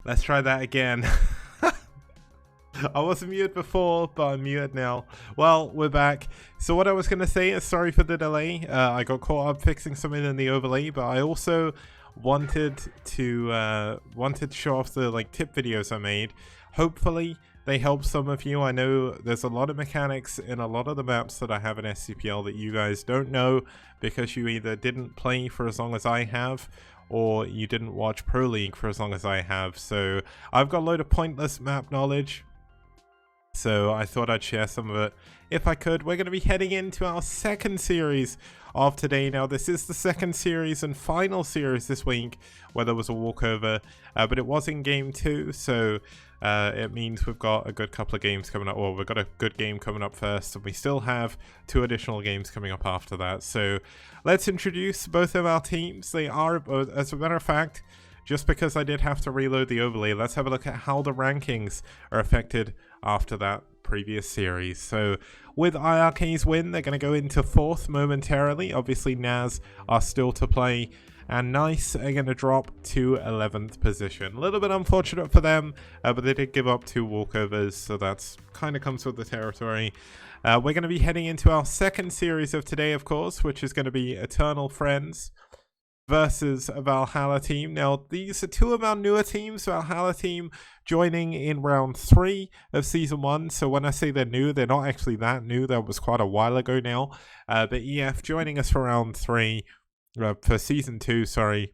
Let's try that again. I wasn't muted before, but I'm muted now. Well, we're back. So what I was going to say is sorry for the delay. I got caught up fixing something in the overlay, but I also wanted to show off the tip videos I made. Hopefully they help some of you. I know there's a lot of mechanics in a lot of the maps that I have in STPL that you guys don't know because you either didn't play for as long as I have, or you didn't watch Pro League for as long as I have. So I've got a load of pointless map knowledge, so I thought I'd share some of it if I could. We're going to be heading into our second series of today. Now, this is the second series and final series this week where there was a walkover, but it was in game 2, so it means we've got a good couple of games coming up. Well, we've got a good game coming up first, and we still have 2 additional games coming up after that. So let's introduce both of our teams. They are, as a matter of fact, just because I did have to reload the overlay, let's have a look at how the rankings are affected after that previous series. So with IRK's win, they're going to go into 4th momentarily. Obviously, Naz are still to play, and Nice are going to drop to 11th position. A little bit unfortunate for them, but they did give up 2 walkovers, so that's kind of comes with the territory. We're going to be heading into our second series of today, of course, which is going to be Eternal Friends versus a Valhalla team. Now, these are 2 of our newer teams. Valhalla team joining in round 3 of season 1. So when I say they're new, they're not actually that new. That was quite a while ago now. But EF joining us for round 3, for season 2, sorry.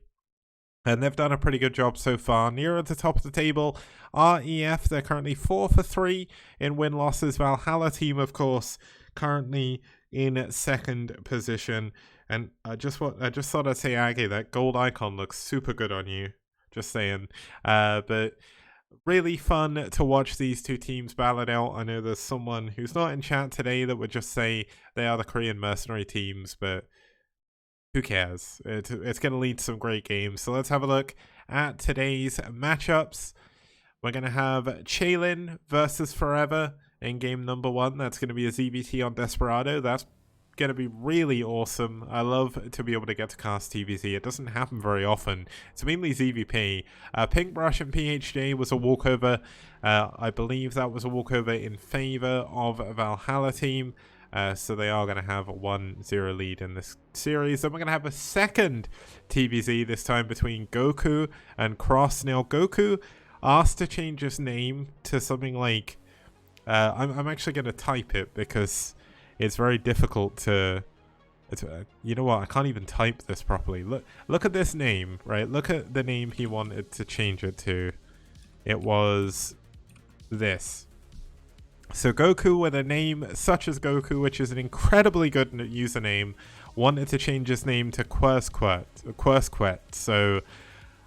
And they've done a pretty good job so far. Near at the top of the table are EF. They're currently 4 for 3 in win-losses. Valhalla team, of course, currently in 2nd position. And I just thought I'd say, Aggie, that gold icon looks super good on you. Just saying. But really fun to watch these 2 teams battle it out. I know there's someone who's not in chat today that would just say they are the Korean mercenary teams, but who cares? It's going to lead to some great games. So let's have a look at today's matchups. We're going to have Chaylin versus Forever in game number 1. That's going to be a ZVT on Desperado. That's going to be really awesome. I love to be able to get to cast TVZ. It doesn't happen very often. It's mainly ZVP. Pinkbrush and PHJ was a walkover. I believe that was a walkover in favor of a Valhalla team. So they are going to have a 1-0 lead in this series. And we're going to have a second TVZ, this time between Goku and Cross. Now, Goku asked to change his name to something like... I'm actually going to type it because it's very difficult to... you know what? I can't even type this properly. Look at this name, right? Look at the name he wanted to change it to. It was this. So Goku, with a name such as Goku, which is an incredibly good username, wanted to change his name to Quersquet. So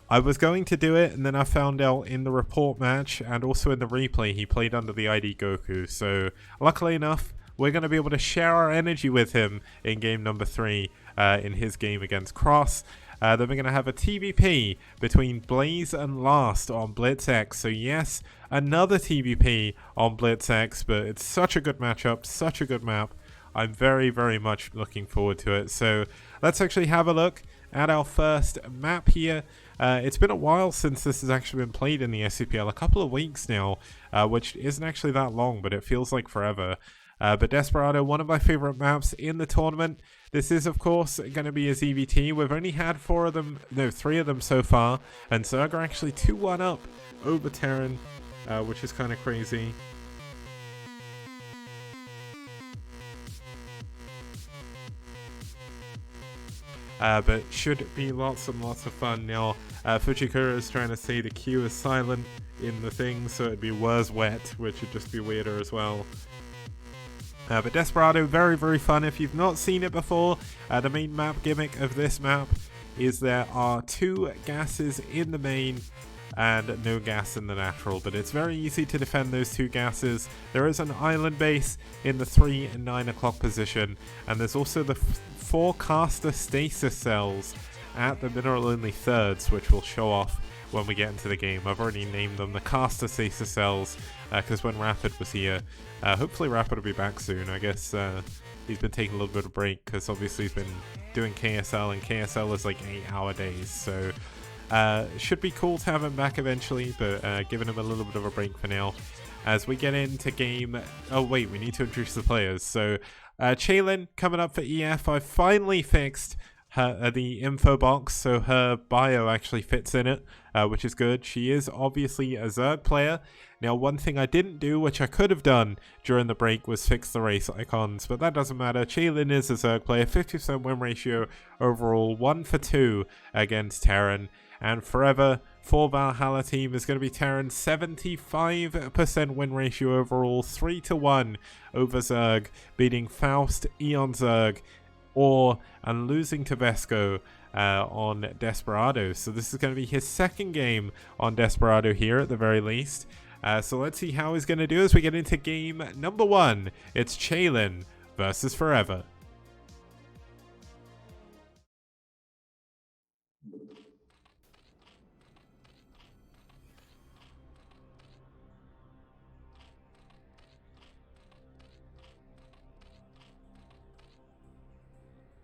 I was going to do it, and then I found out in the report match and also in the replay he played under the ID Goku. So luckily enough, we're going to be able to share our energy with him in game number 3 in his game against Cross. Then we're going to have a TVP between Blaze and Last on Blitz X. So yes, another TVP on Blitz X, but it's such a good matchup, such a good map. I'm very, very much looking forward to it. So let's actually have a look at our first map here. It's been a while since this has actually been played in the SCPL, a couple of weeks now, which isn't actually that long, but it feels like forever. But Desperado, one of my favorite maps in the tournament. This is, of course, going to be a ZVT. We've only had 3 of them so far, and Zerg are actually 2-1 up over Terran, which is kind of crazy. But should be lots and lots of fun. Now, Fujikura is trying to say the Q is silent in the thing, so it'd be worse wet, which would just be weirder as well. But Desperado, very, very fun. If you've not seen it before, the main map gimmick of this map is there are 2 gases in the main and no gas in the natural, but it's very easy to defend those 2 gases. There is an island base in the 3 and 9 o'clock position, and there's also the 4 caster stasis cells at the mineral only thirds, which we'll show off when we get into the game. I've already named them the caster stasis cells because when Rapid was here, hopefully Rapid will be back soon. I guess he's been taking a little bit of a break because obviously he's been doing KSL, and KSL is like 8-hour days, so Should be cool to have him back eventually, but giving him a little bit of a break for now. As we get into game... Oh wait, we need to introduce the players. So Chaylin coming up for EF. I finally fixed her, the info box, so her bio actually fits in it, which is good. She is obviously a Zerg player. Now, one thing I didn't do, which I could have done during the break, was fix the race icons, but that doesn't matter. Chaylin is a Zerg player, 50% win ratio overall, 1 for 2 against Terran. And forever, for Valhalla team is going to be Terran, 75% win ratio overall, 3 to 1 over Zerg, beating Faust, Eon Zerg, and losing to Vesco on Desperado. So this is going to be his second game on Desperado here at the very least. So let's see how he's going to do as we get into game number 1. It's Chaylin versus Forever.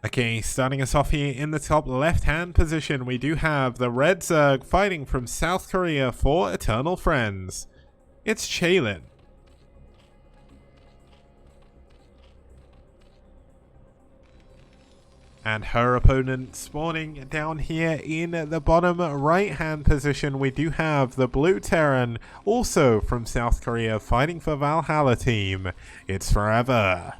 Okay, starting us off here in the top left-hand position, we do have the Red Zerg fighting from South Korea for Eternal Friends. It's Chaylin. And her opponent spawning down here in the bottom right-hand position, we do have the Blue Terran, also from South Korea, fighting for Valhalla team. It's Forever.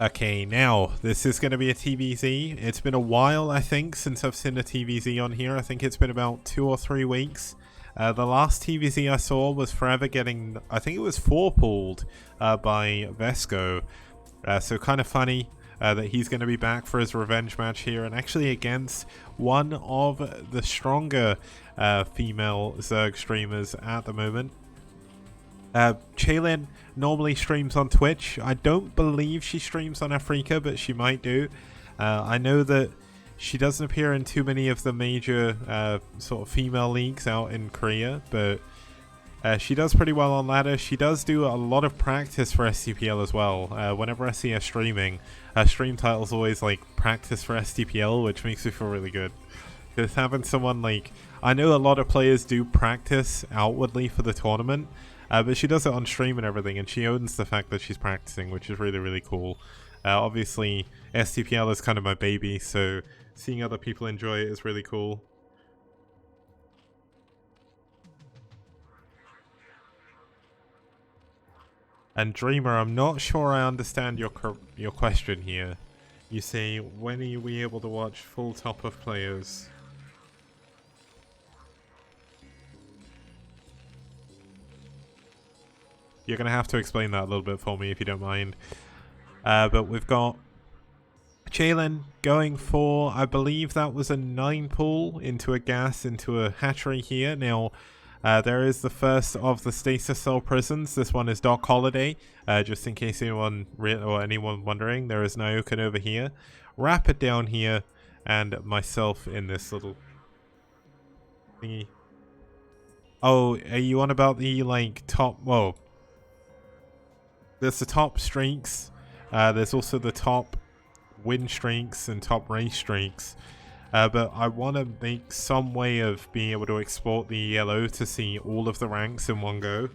Okay, now, this is going to be a TVZ. It's been a while, I think, since I've seen a TVZ on here. I think it's been about 2 or 3 weeks. The last TVZ I saw was Forever getting, I think it was 4-pulled by Vesco. So kind of funny that he's going to be back for his revenge match here, and actually against one of the stronger female Zerg streamers at the moment. Chaylin normally streams on Twitch. I don't believe she streams on Africa, but she might do. I know that she doesn't appear in too many of the major sort of female leagues out in Korea, but she does pretty well on ladder. She does do a lot of practice for STPL as well. Whenever I see her streaming, her stream title's always like practice for STPL, which makes me feel really good. Because having someone like... I know a lot of players do practice outwardly for the tournament, but she does it on stream and everything, and she owns the fact that she's practicing, which is really, really cool. Obviously, STPL is kind of my baby, so seeing other people enjoy it is really cool. And Dreamer, I'm not sure I understand your question here. You say, when are we able to watch full top of players? You're going to have to explain that a little bit for me if you don't mind. But we've got Chaylin going for, I believe that was a 9-pull into a gas, into a hatchery here. Now, there is the first of the stasis cell prisons. This one is Doc Holiday. Just in case anyone wondering, there is Nyoken over here. Rapid down here, and myself in this little thingy. Oh, are you on about the, like, top... Whoa. There's the top streaks, there's also the top win streaks and top race streaks, but I want to make some way of being able to export the yellow to see all of the ranks in one go,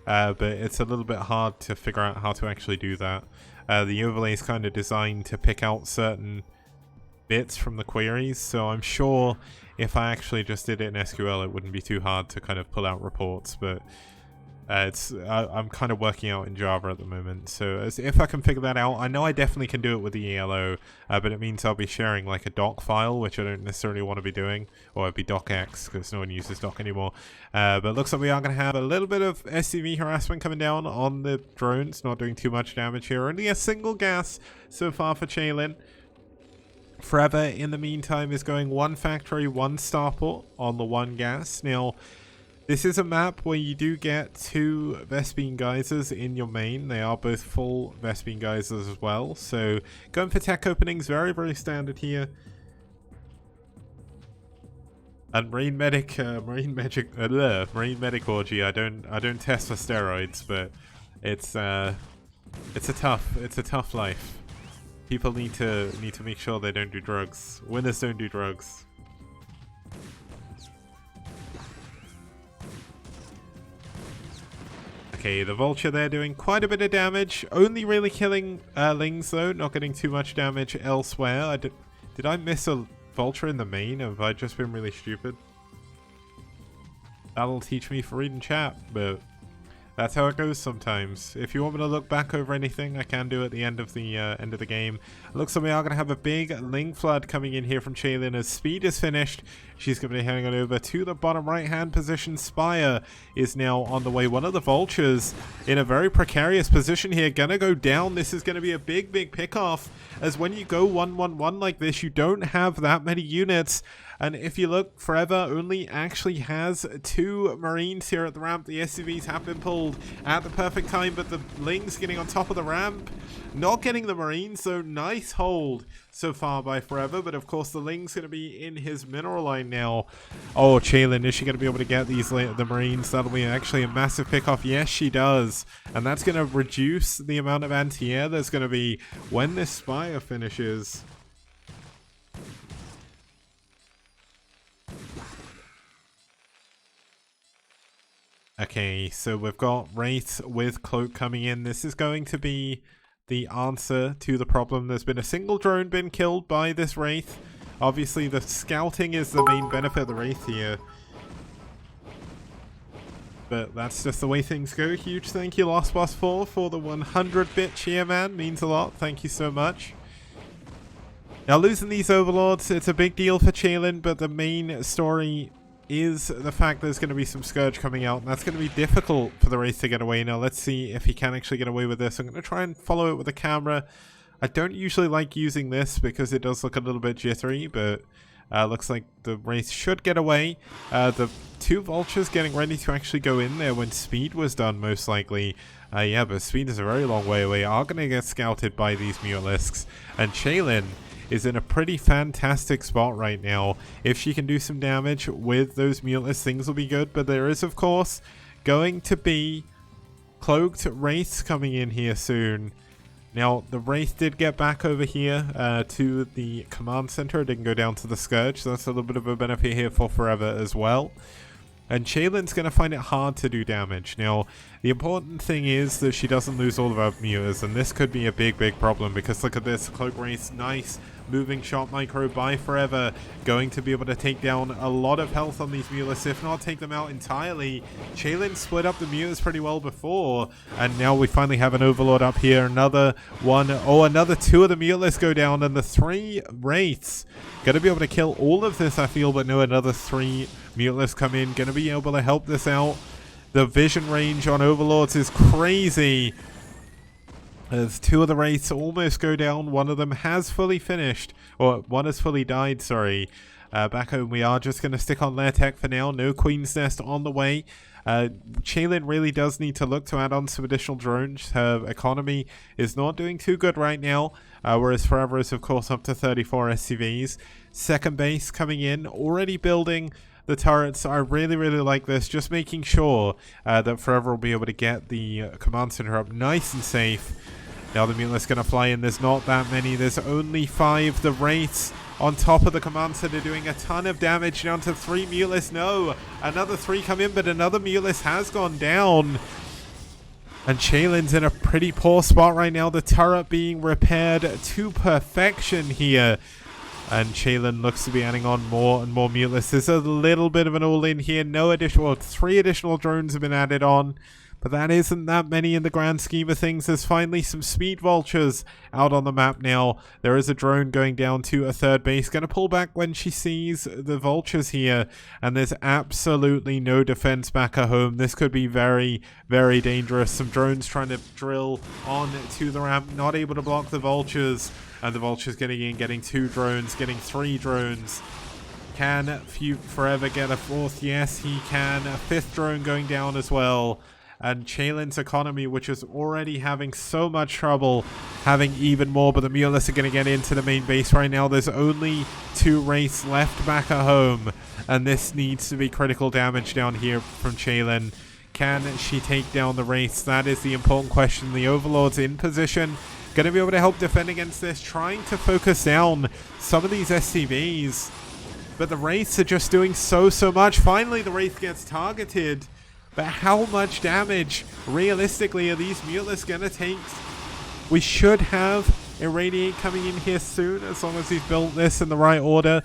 but it's a little bit hard to figure out how to actually do that. The overlay is kind of designed to pick out certain bits from the queries, so I'm sure if I actually just did it in SQL it wouldn't be too hard to kind of pull out reports, but I'm kind of working out in Java at the moment, so if I can figure that out, I know I definitely can do it with the ELO, but it means I'll be sharing like a doc file, which I don't necessarily want to be doing, or it'd be docx, because no one uses doc anymore. But it looks like we are going to have a little bit of SCV harassment coming down on the drones, not doing too much damage here. Only a single gas so far for Chaylin. Forever, in the meantime, is going 1 factory, 1 starport on the 1 gas. Now, this is a map where you do get 2 Vespene Geysers in your main. They are both full Vespene Geysers as well. So going for tech openings, very, very standard here. And marine medic orgy. I don't test for steroids, but it's a tough life. People need to make sure they don't do drugs. Winners don't do drugs. Okay, the vulture there doing quite a bit of damage. Only really killing lings though, not getting too much damage elsewhere. Did I miss a vulture in the main? Have I just been really stupid? That'll teach me for reading chat, but that's how it goes sometimes. If you want me to look back over anything, I can do at the end of the game. It looks like we are going to have a big Ling flood coming in here from Chaylin as speed is finished. She's going to be heading on over to the bottom right-hand position. Spire is now on the way. One of the vultures in a very precarious position here. Going to go down. This is going to be a big pick-off, as when you go 1-1-1 like this, you don't have that many units. And if you look, Forever only actually has 2 Marines here at the ramp. The SCVs have been pulled at the perfect time, but the Ling's getting on top of the ramp. Not getting the Marines, so nice hold so far by Forever. But of course, the Ling's going to be in his mineral line now. Oh, Chaylin, is she going to be able to get the Marines? That'll be actually a massive pickoff. Yes, she does. And that's going to reduce the amount of anti-air there's going to be when this Spire finishes. Okay, so we've got Wraith with Cloak coming in. This is going to be the answer to the problem. There's been a single drone been killed by this Wraith. Obviously, the scouting is the main benefit of the Wraith here. But that's just the way things go. Huge thank you, Lost Boss 4, for the 100-bit cheer, man. Means a lot. Thank you so much. Now, losing these Overlords, it's a big deal for Chaylin, but the main story is the fact there's going to be some Scourge coming out, and that's going to be difficult for the Wraith to get away. Now, let's see if he can actually get away with this. I'm going to try and follow it with the camera. I don't usually like using this because it does look a little bit jittery, but looks like the Wraith should get away. The 2 Vultures getting ready to actually go in there when Speed was done, most likely. Yeah, but Speed is a very long way away. Are going to get scouted by these Mutalisks, and Chaylin is in a pretty fantastic spot right now. If she can do some damage with those Mutalisks, things will be good. But there is, of course, going to be Cloaked Wraiths coming in here soon. Now, the Wraith did get back over here to the command center. It didn't go down to the Scourge, so that's a little bit of a benefit here for Forever as well. And Chaylin's going to find it hard to do damage. Now, the important thing is that she doesn't lose all of her mutas, and this could be a big problem, because look at this, Cloak Wraith, nice moving shot micro by Forever, going to be able to take down a lot of health on these mutas, if not take them out entirely. Chaylin split up the mutas pretty well before, and now we finally have an Overlord up here. Another one, oh, another 2 of the mutas go down, and the 3 Wraiths gonna be able to kill all of this, I feel, but no, another 3 Mutalisks come in, gonna be able to help this out. The vision range on Overlords is crazy. As 2 of the Wraiths almost go down, one of them has fully finished, or one has fully died, sorry. Back home we are just going to stick on Lair Tech for now, no Queen's Nest on the way. Chaylin really does need to look to add on some additional drones. Her economy is not doing too good right now, whereas Forever is of course up to 34 SCVs. Second base coming in, already building the turrets. I really like this, just making sure that Forever will be able to get the command center up nice and safe. Now the Mutalisks going to fly in, there's not that many, there's only 5. The Wraiths on top of the command center doing a ton of damage, down to 3 Mutalisks. No, another 3 come in, but another Mutalisk has gone down. And Chaylin's in a pretty poor spot right now, the turret being repaired to perfection here. And Chaylin looks to be adding on more and more Mutalisks. There's a little bit of an all-in here. No additional, well, 3 additional drones have been added on. But that isn't that many in the grand scheme of things. There's finally some speed vultures out on the map now. There is a drone going down to a 3rd base. Going to pull back when she sees the vultures here. And there's absolutely no defense back at home. This could be very dangerous. Some drones trying to drill on to the ramp. Not able to block the vultures. And the vultures getting in, getting 2 drones, getting 3 drones. Can Forever get a 4th? Yes, he can. A 5th drone going down as well. and Chaelin's economy, which is already having so much trouble, having even more. But the Mulists are going to get into the main base right now. There's only 2 wraiths left back at home, and this needs to be critical damage down here from Chaelin. Can she take down the wraiths? That is the important question. The Overlord's in position, going to be able to help defend against this, trying to focus down some of these SCVs. But the wraiths are just doing so much. Finally, the wraith gets targeted. But how much damage, realistically, are these Mutalists going to take? We should have Irradiate coming in here soon, as long as he's built this in the right order.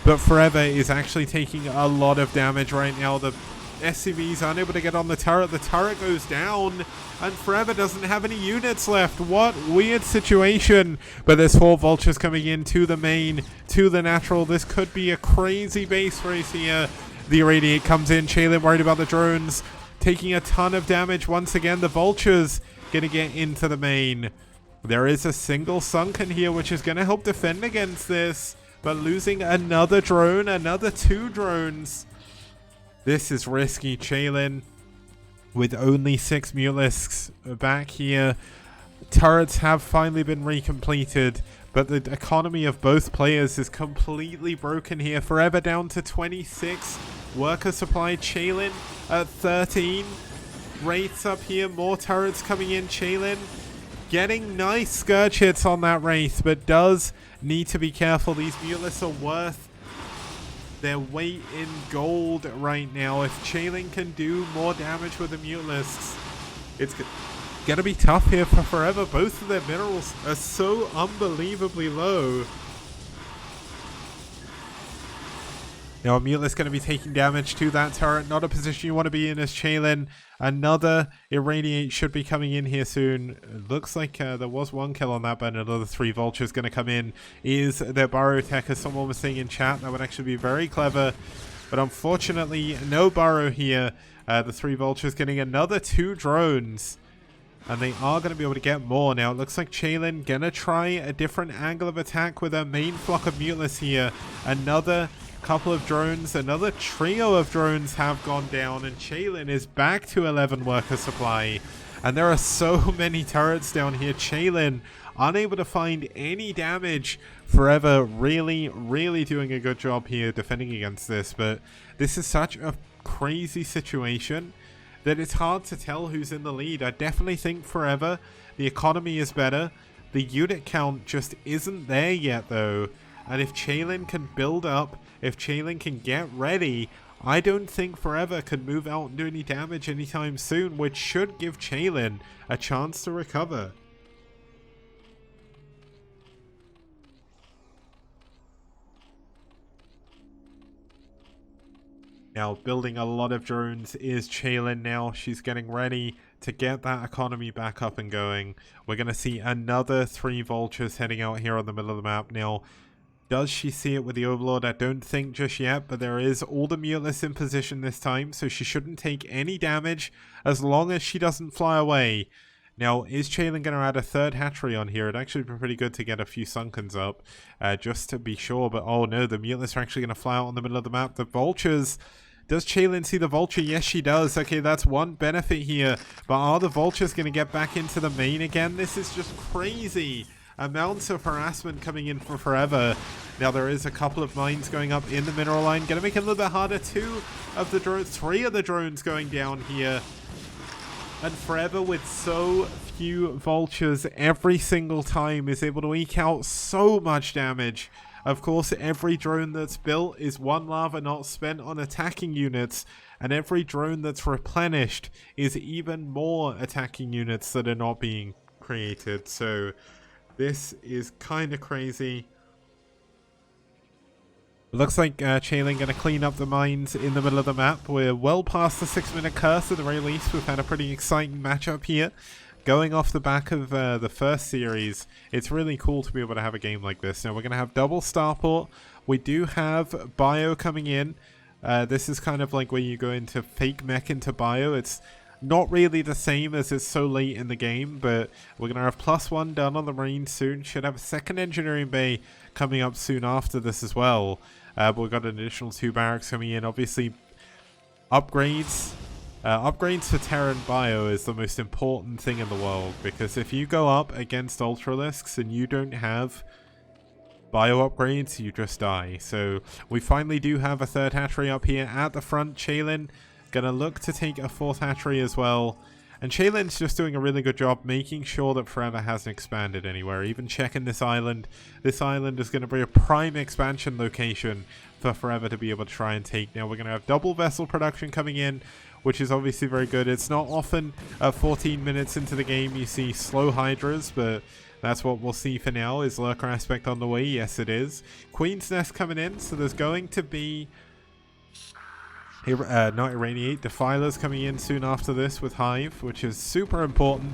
But Forever is actually taking a lot of damage right now. The SCVs are unable to get on the turret. The turret goes down, and Forever doesn't have any units left. What weird situation. But there's 4 vultures coming in to the main, to the natural. This could be a crazy base race here. The Irradiate comes in. Chaelin worried about the drones, taking a ton of damage. Once again, the vultures gonna get into the main. There is a single sunken here, which is gonna help defend against this. But losing another drone, another 2 drones. This is risky. Chaelin with only 6 Mutalisks back here. Turrets have finally been recompleted, but the economy of both players is completely broken here. Forever down to 26. Worker supply. Chaelin at 13. Wraiths up here. More turrets coming in. Chaelin getting nice Scourge hits on that Wraith, but does need to be careful. These Mutalisks are worth their weight in gold right now. If Chaelin can do more damage with the Mutalisks, it's gonna be tough here for Forever. Both of their minerals are so unbelievably low. Now, Mutalisk going to be taking damage to that turret. Not a position you want to be in as Chaelin. Another Irradiate should be coming in here soon. It looks like there was 1 kill on that, but another 3 vultures going to come in. Is their burrow tech, as someone was saying in chat? That would actually be very clever. But unfortunately, no burrow here. The 3 vultures getting another 2 drones. And they are going to be able to get more. Now, it looks like Chaelin going to try a different angle of attack with her main flock of Mutalisks here. Another couple of drones, another trio of drones have gone down, and Chaelin is back to 11 worker supply. And there are so many turrets down here. Chaelin unable to find any damage. Forever really doing a good job here defending against this, but this is such a crazy situation that it's hard to tell who's in the lead. I definitely think Forever. The economy is better. The unit count just isn't there yet though. And if Chaelin can build up, if Chaelin can get ready, I don't think Forever can move out and do any damage anytime soon, which should give Chaelin a chance to recover. Now, building a lot of drones is Chaelin now. She's getting ready to get that economy back up and going. We're going to see another 3 vultures heading out here on the middle of the map now. Does she see it with the Overlord? I don't think just yet, but there is all the Mutalisks in position this time, so she shouldn't take any damage as long as she doesn't fly away. Now, is Chaelin going to add a 3rd hatchery on here? It'd actually be pretty good to get a few Sunkens up, just to be sure, but oh no, the Mutalisks are actually going to fly out on the middle of the map. The vultures... Does Chaelin see the vulture? Yes, she does. Okay, that's one benefit here, but are the vultures going to get back into the main again? This is just crazy. Amounts of harassment coming in for Forever. Now there is a couple of mines going up in the mineral line. Gonna make it a little bit harder. 2 of the drones, 3 of the drones going down here. And Forever with so few vultures every single time is able to eke out so much damage. Of course, every drone that's built is 1 lava not spent on attacking units. And every drone that's replenished is even more attacking units that are not being created. So... this is kind of crazy. Looks like Chaelin going to clean up the mines in the middle of the map. We're well past the 6-minute curse at the very least. We've had a pretty exciting matchup here. Going off the back of the first series, it's really cool to be able to have a game like this. Now we're going to have double starport. We do have bio coming in. This is kind of like where you go into fake mech into bio. It's not really the same as it's so late in the game, but we're going to have +1 done on the marine soon. Should have a 2nd engineering bay coming up soon after this as well. But we've got an additional 2 barracks coming in. Obviously, upgrades Upgrades for Terran Bio is the most important thing in the world, because if you go up against Ultralisks and you don't have bio upgrades, you just die. So we finally do have a third hatchery up here at the front. Chaylin gonna look to take a fourth hatchery as well. And Chaylin's just doing a really good job making sure that Forever hasn't expanded anywhere. Even checking this island. This island is going to be a prime expansion location for Forever to be able to try and take. Now we're going to have double vessel production coming in, which is obviously very good. It's not often 14 minutes into the game you see slow hydras, but that's what we'll see for now. Is Lurker aspect on the way? Yes, it is. Queen's Nest coming in, so there's going to be... not Irradiate, Defilers coming in soon after this with Hive, which is super important.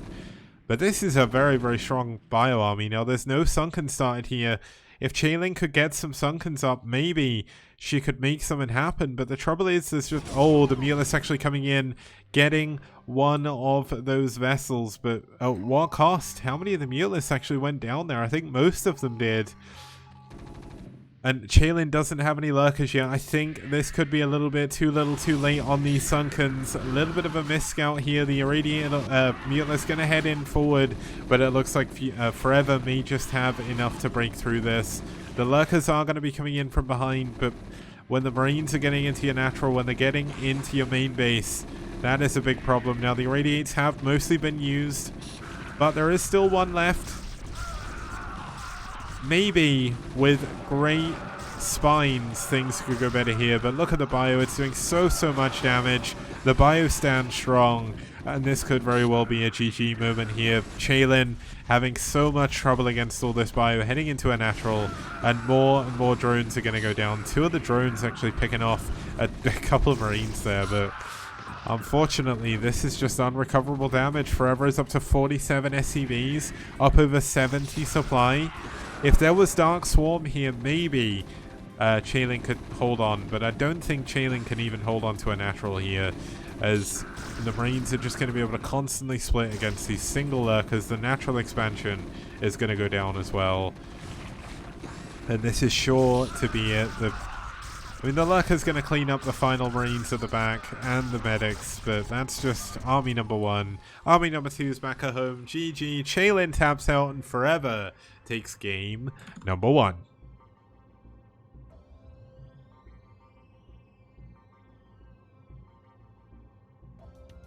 But this is a very, very strong bio army. Now, there's no Sunken started here. If Chaylin could get some Sunkens up, maybe she could make something happen. But the trouble is, there's just... Oh, the Mulus actually coming in, getting one of those vessels. But at what cost? How many of the Mulus actually went down there? I think most of them did. And Chaylin doesn't have any lurkers yet. I think this could be a little bit too little too late on these Sunkens. A little bit of a miss scout here. The Irradiated Mutinous going to head in forward, but it looks like Forever may just have enough to break through this. The lurkers are going to be coming in from behind, but when the Marines are getting into your natural, when they're getting into your main base, that is a big problem. Now, the Irradiates have mostly been used, but there is still one left. Maybe with great spines things could go better here, but look at the bio. It's doing so much damage. The bio stands strong, and this could very well be a GG moment here. Chaylin having so much trouble against all this bio, heading into a natural, and more drones are going to go down. Two of the drones actually picking off a couple of Marines there, but unfortunately this is just unrecoverable damage. Forever is up to 47 SCVs, up over 70 supply. If there was Dark Swarm here, maybe Chaylin could hold on, but I don't think Chaylin can even hold on to a natural here, as the Marines are just going to be able to constantly split against these single lurkers. The natural expansion is going to go down as well, and this is sure to be it. I mean, the lurker's going to clean up the final Marines at the back and the medics, but that's just army number one. Army number two is back at home. GG. Chaylin taps out, and Forever takes game number one.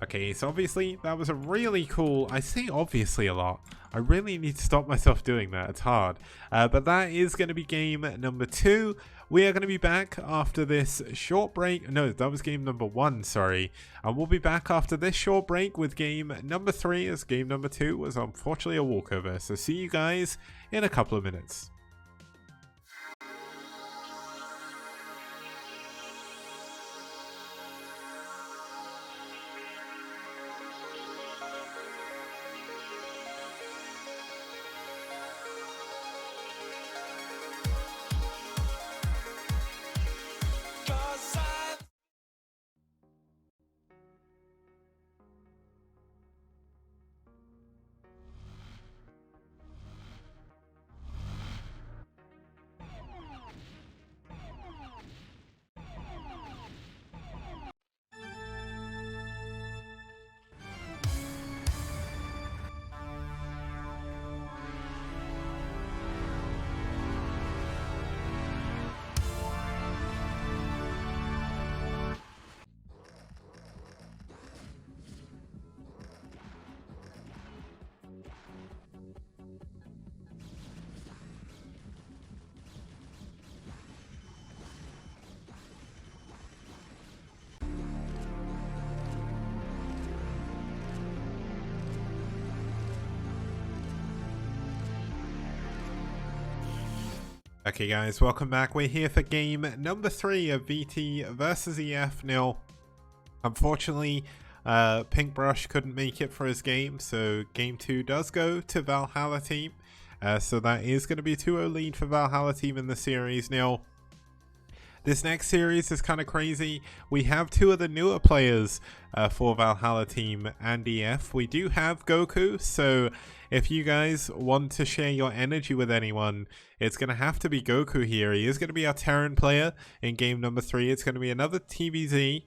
Okay, so obviously that was a really cool... I say obviously a lot. I really need to stop myself doing that. It's hard. But that is going to be game number two. We are going to be back after this short break. No, that was game number one, sorry. And we'll be back after this short break with game number three, as game number two was unfortunately a walkover. So see you guys in a couple of minutes. Okay guys, welcome back. We're here for game number 3 of VT versus EF. Now, unfortunately, Pinkbrush couldn't make it for his game, so game 2 does go to Valhalla team. So that is going to be a 2-0 lead for Valhalla team in the series. Now, this next series is kind of crazy. We have 2 of the newer players for Valhalla team and EF. We do have Goku, so if you guys want to share your energy with anyone, it's going to have to be Goku here. He is going to be our Terran player in game number 3. It's going to be another TVZ.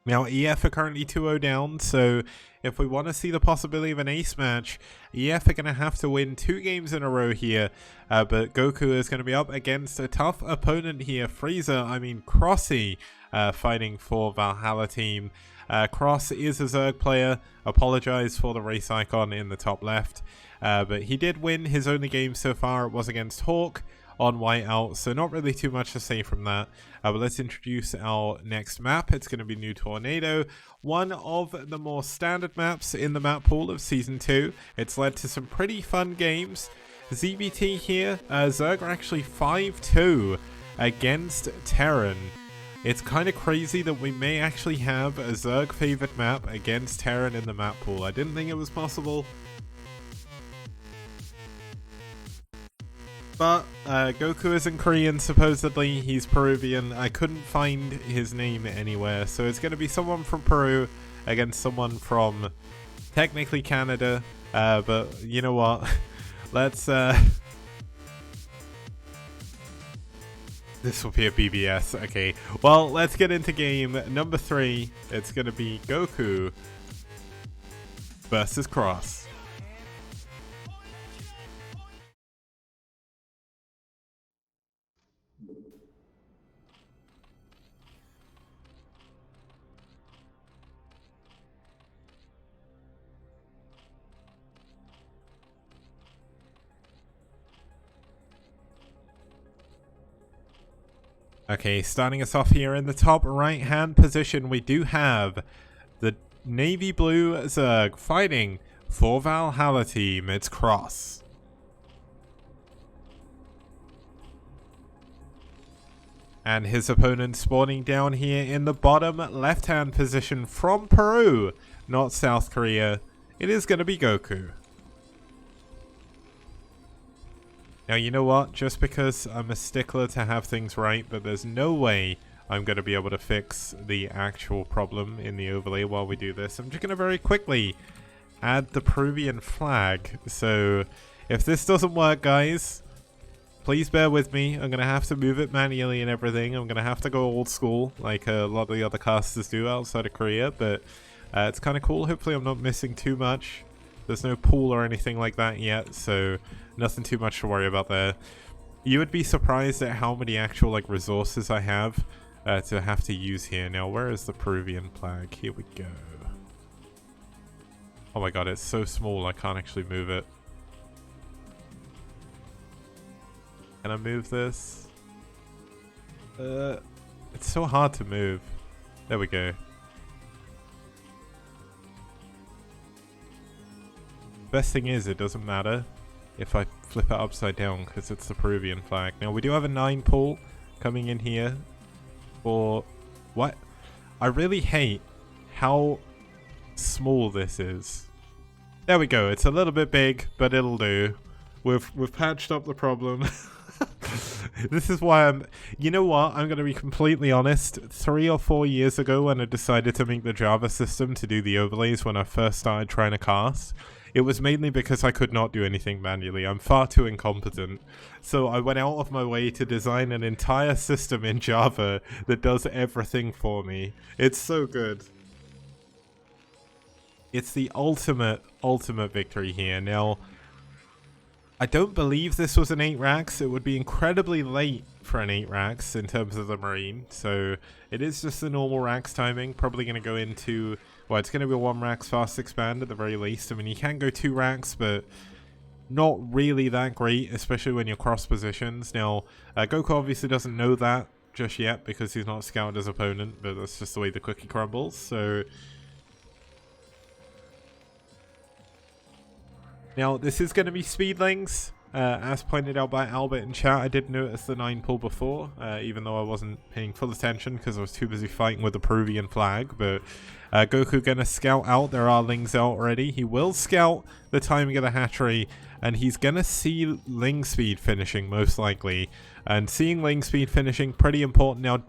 Now, EF are currently 2-0 down, so if we want to see the possibility of an ace match, EF are going to have to win 2 games in a row here, but Goku is going to be up against a tough opponent here, Crossy, fighting for Valhalla team. Cross is a Zerg player, apologize for the race icon in the top left, but he did win his only game so far. It was against Hawk on Whiteout, so not really too much to say from that. But let's introduce our next map. It's going to be New Tornado, one of the more standard maps in the map pool of Season 2. It's led to some pretty fun games. ZBT here, Zerg are actually 5-2 against Terran. It's kind of crazy that we may actually have a Zerg favored map against Terran in the map pool. I didn't think it was possible. But Goku isn't Korean, supposedly. He's Peruvian. I couldn't find his name anywhere. So it's going to be someone from Peru against someone from technically Canada. But you know what? Let's... This will be a BBS. Okay. Well, let's get into game number 3. It's going to be Goku versus Cross. Okay, starting us off here in the top right-hand position, we do have the navy blue Zerg fighting for Valhalla team. It's Cross. And his opponent spawning down here in the bottom left-hand position from Peru, not South Korea. It is going to be Goku. Now, you know what? Just because I'm a stickler to have things right, but there's no way I'm going to be able to fix the actual problem in the overlay while we do this. I'm just going to very quickly add the Peruvian flag. So, if this doesn't work, guys, please bear with me. I'm going to have to move it manually and everything. I'm going to have to go old school, like a lot of the other casters do outside of Korea, but it's kind of cool. Hopefully I'm not missing too much. There's no pool or anything like that yet, so nothing too much to worry about there. You would be surprised at how many actual resources I have to have to use here. Now, where is the Peruvian flag? Here we go. Oh my god, it's so small I can't actually move it. Can I move this? It's so hard to move. There we go. Best thing is, it doesn't matter if I flip it upside down because it's the Peruvian flag. Now, we do have a 9 pool coming in here for... What? I really hate how small this is. There we go. It's a little bit big, but it'll do. We've patched up the problem. This is why I'm... You know what? I'm going to be completely honest. 3 or 4 years ago when I decided to make the Java system to do the overlays when I first started trying to cast, it was mainly because I could not do anything manually. I'm far too incompetent. So I went out of my way to design an entire system in Java that does everything for me. It's so good. It's the ultimate victory here. Now, I don't believe this was an 8 racks. It would be incredibly late for an 8 racks in terms of the Marine. So it is just the normal racks timing. Probably going to go into... Well, it's going to be a 1 racks fast expand at the very least. I mean, you can go 2 racks, but not really that great, especially when you're cross positions. Now, Goku obviously doesn't know that just yet because he's not scouted his opponent, but that's just the way the cookie crumbles. So... Now, this is going to be speedlings, as pointed out by Albert in chat. I did notice the 9 pull before, even though I wasn't paying full attention because I was too busy fighting with the Peruvian flag. But Goku going to scout out. There are lings out already. He will scout the timing of the hatchery, and he's going to see ling speed finishing, most likely. And seeing ling speed finishing, pretty important. Now,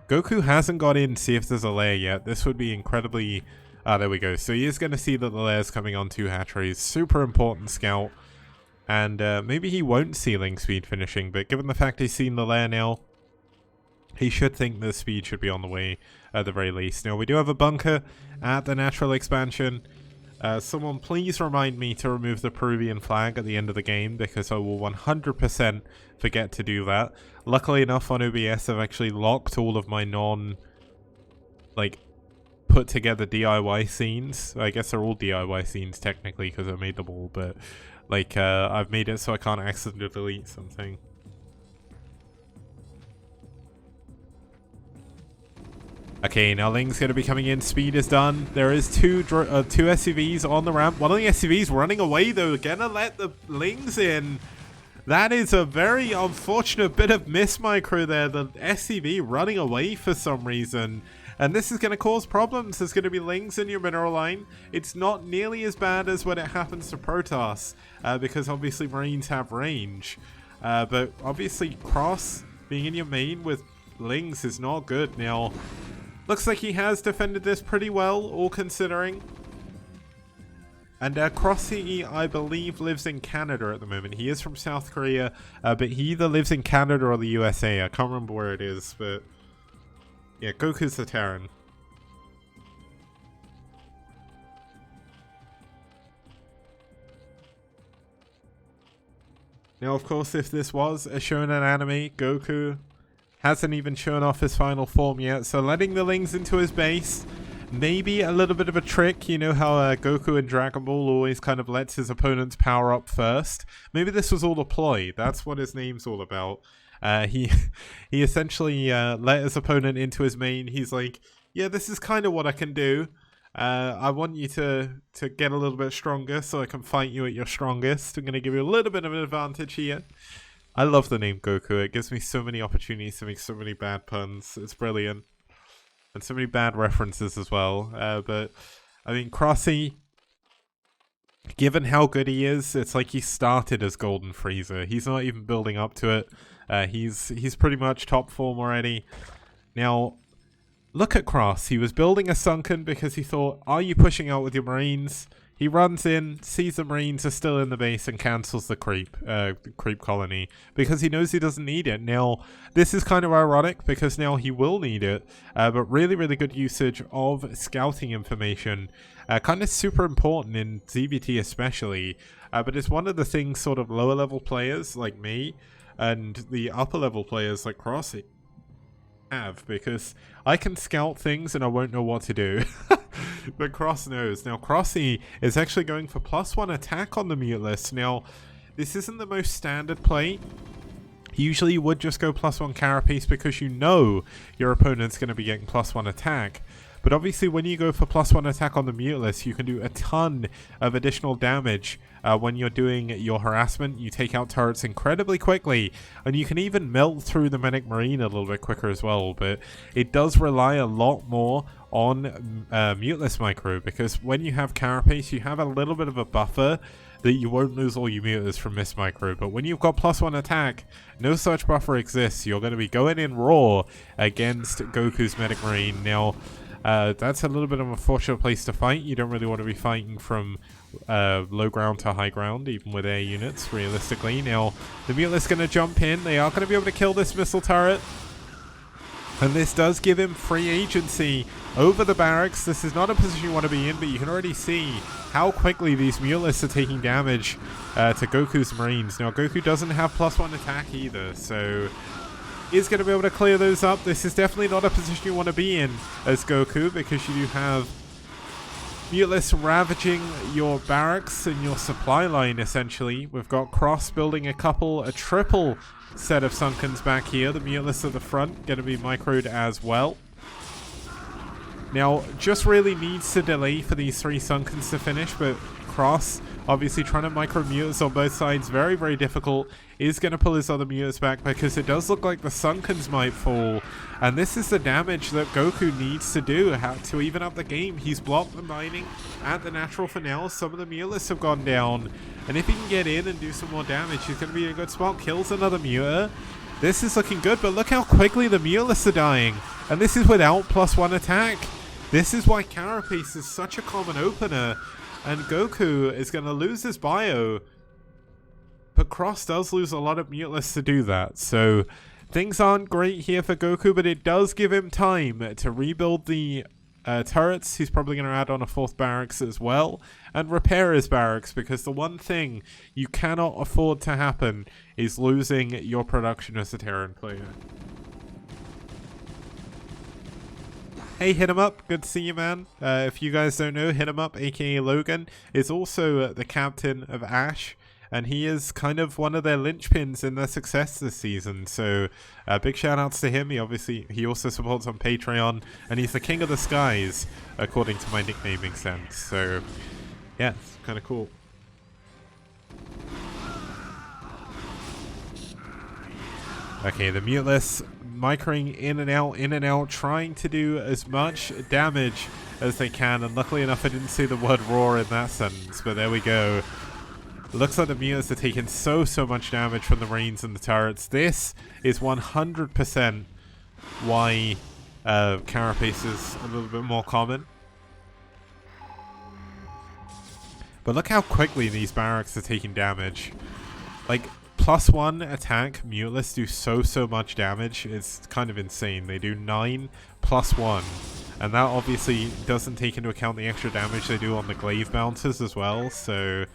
Goku hasn't got in to see if there's a lair yet. This would be incredibly... Ah, there we go. So he is going to see that the lair's coming on 2 hatcheries. Super important scout. And maybe he won't see ling speed finishing, but given the fact he's seen the lair now, he should think the speed should be on the way. at the very least. Now, we do have a bunker at the natural expansion. Someone please remind me to remove the Peruvian flag at the end of the game, because I will 100% forget to do that. Luckily enough, on OBS, I've actually locked all of my put together DIY scenes. I guess they're all DIY scenes technically because I made them all, but I've made it so I can't accidentally delete something. Okay, now Ling's going to be coming in. Speed is done. There is two SUVs on the ramp. One of the SUVs running away, though. Gonna let the Lings in. That is a very unfortunate bit of miss-micro there. The SUV running away for some reason. And this is going to cause problems. There's going to be Lings in your mineral line. It's not nearly as bad as when it happens to Protoss, because obviously Marines have range. But obviously Cross being in your main with Lings is not good. Now, looks like he has defended this pretty well, all considering. And Crossy, I believe, lives in Canada at the moment. He is from South Korea, but he either lives in Canada or the USA. I can't remember where it is, but yeah, Goku's the Terran. Now, of course, if this was a shonen anime, Goku hasn't even shown off his final form yet, so letting the Lings into his base, maybe a little bit of a trick. You know how Goku in Dragon Ball always kind of lets his opponents power up first? Maybe this was all a ploy. That's what his name's all about. He essentially let his opponent into his main. He's like, yeah, this is kind of what I can do. I want you to get a little bit stronger so I can fight you at your strongest. I'm going to give you a little bit of an advantage here. I love the name Goku. It gives me so many opportunities to make so many bad puns. It's brilliant. And so many bad references as well. But, I mean, Crossy, given how good he is, it's like he started as Golden Frieza. He's not even building up to it. He's pretty much top form already. Now, look at Cross. He was building a Sunken because he thought, are you pushing out with your Marines? He runs in, sees the Marines are still in the base, and cancels the creep colony because he knows he doesn't need it. Now, this is kind of ironic because now he will need it, but really, really good usage of scouting information. Kind of super important in ZBT especially, but it's one of the things sort of lower level players like me and the upper level players like Crossy have, because I can scout things and I won't know what to do. But Cross knows. Now, Crossy is actually going for +1 attack on the Muteless. Now, this isn't the most standard play. Usually you would just go +1 Carapace because you know your opponent's going to be getting +1 attack. But obviously when you go for +1 attack on the Muteless, you can do a ton of additional damage. When you're doing your harassment, you take out turrets incredibly quickly, and you can even melt through the Medic Marine a little bit quicker as well. But it does rely a lot more on Muteless micro, because when you have Carapace, you have a little bit of a buffer that you won't lose all your Muteless from Miss Micro. But when you've got +1 attack, no such buffer exists. You're going to be going in raw against Goku's Medic Marine. Now, that's a little bit of a unfortunate place to fight. You don't really want to be fighting from low ground to high ground, even with air units, realistically. Now, the Muteless is going to jump in. They are going to be able to kill this missile turret. And this does give him free agency over the barracks. This is not a position you want to be in, but you can already see how quickly these Muteless are taking damage to Goku's Marines. Now, Goku doesn't have +1 attack either, so is going to be able to clear those up. This is definitely not a position you want to be in as Goku, because you do have Muteless ravaging your barracks and your supply line, essentially. We've got Cross building a triple set of Sunkens back here. The Muteless at the front going to be microed as well. Now, just really needs to delay for these 3 Sunkens to finish, but Cross, obviously trying to micro Muteless on both sides, very, very difficult. Is going to pull his other Muteless back because it does look like the Sunkens might fall. And this is the damage that Goku needs to do to even up the game. He's blocked the mining at the natural for now. Some of the Muteless have gone down. And if he can get in and do some more damage, he's going to be in a good spot. Kills another Muta. This is looking good, but look how quickly the Muteless are dying. And this is without +1 attack. This is why Carapace is such a common opener. And Goku is going to lose his bio. But Cross does lose a lot of Muteless to do that. So things aren't great here for Goku, but it does give him time to rebuild the turrets. He's probably going to add on a 4th barracks as well, and repair his barracks, because the one thing you cannot afford to happen is losing your production as a Terran player. Hey, Hit 'em Up, good to see you, man. If you guys don't know, Hit 'em Up, aka Logan, is also the captain of Ash, and he is kind of one of their linchpins in their success this season. So big shout outs to him. He also supports on Patreon, and he's the king of the skies, according to my nicknaming sense. So yeah, it's kind of cool. Okay, the Muteless microing in and out, trying to do as much damage as they can, and luckily enough I didn't see the word roar in that sentence, but there we go. Looks like the Mutas are taking so much damage from the Marines and the turrets. This is 100% why Carapace is a little bit more common. But look how quickly these barracks are taking damage. Like, +1 attack Muteless do so much damage. It's kind of insane. They do 9 + 1. And that obviously doesn't take into account the extra damage they do on the glaive bouncers as well, so...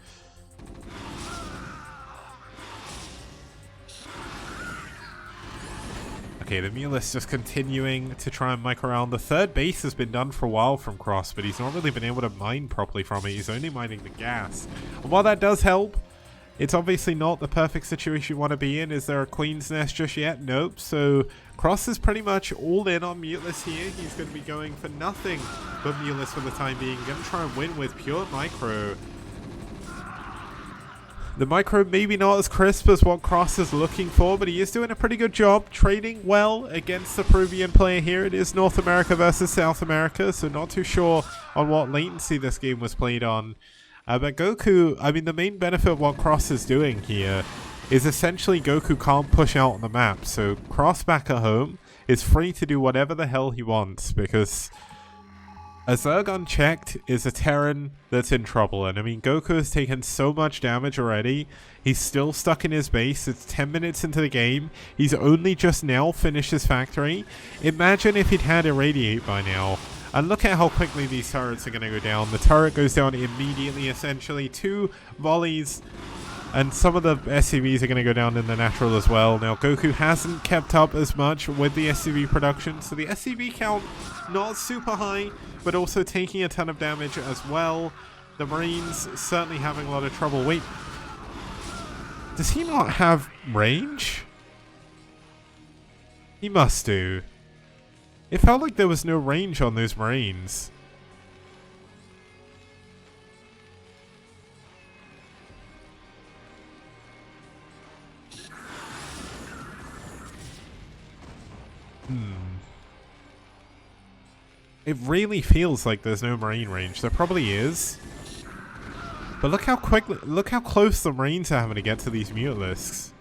Okay, the Muteless just continuing to try and mic around. The 3rd base has been done for a while from Cross, but he's not really been able to mine properly from it. He's only mining the gas. And while that does help, it's obviously not the perfect situation you want to be in. Is there a Queen's Nest just yet? Nope. So Cross is pretty much all in on Muteless here. He's going to be going for nothing but Muteless for the time being. Going to try and win with pure micro. The micro maybe not as crisp as what Cross is looking for, but he is doing a pretty good job trading well against the Peruvian player here. It is North America versus South America, so not too sure on what latency this game was played on. But Goku, I mean, the main benefit of what Cross is doing here is essentially Goku can't push out on the map. So Cross back at home is free to do whatever the hell he wants, because a Zerg unchecked is a Terran that's in trouble. And I mean, Goku has taken so much damage already. He's still stuck in his base. It's 10 minutes into the game. He's only just now finished his factory. Imagine if he'd had Irradiate by now. And look at how quickly these turrets are going to go down. The turret goes down immediately, essentially. 2 volleys, and some of the SCVs are going to go down in the natural as well. Now, Goku hasn't kept up as much with the SCV production, so the SCV count not super high, but also taking a ton of damage as well. The Marines certainly having a lot of trouble. Wait, does he not have range? He must do. It felt like there was no range on those Marines. It really feels like there's no Marine range. There probably is. But look how close the Marines are having to get to these Mutalisks.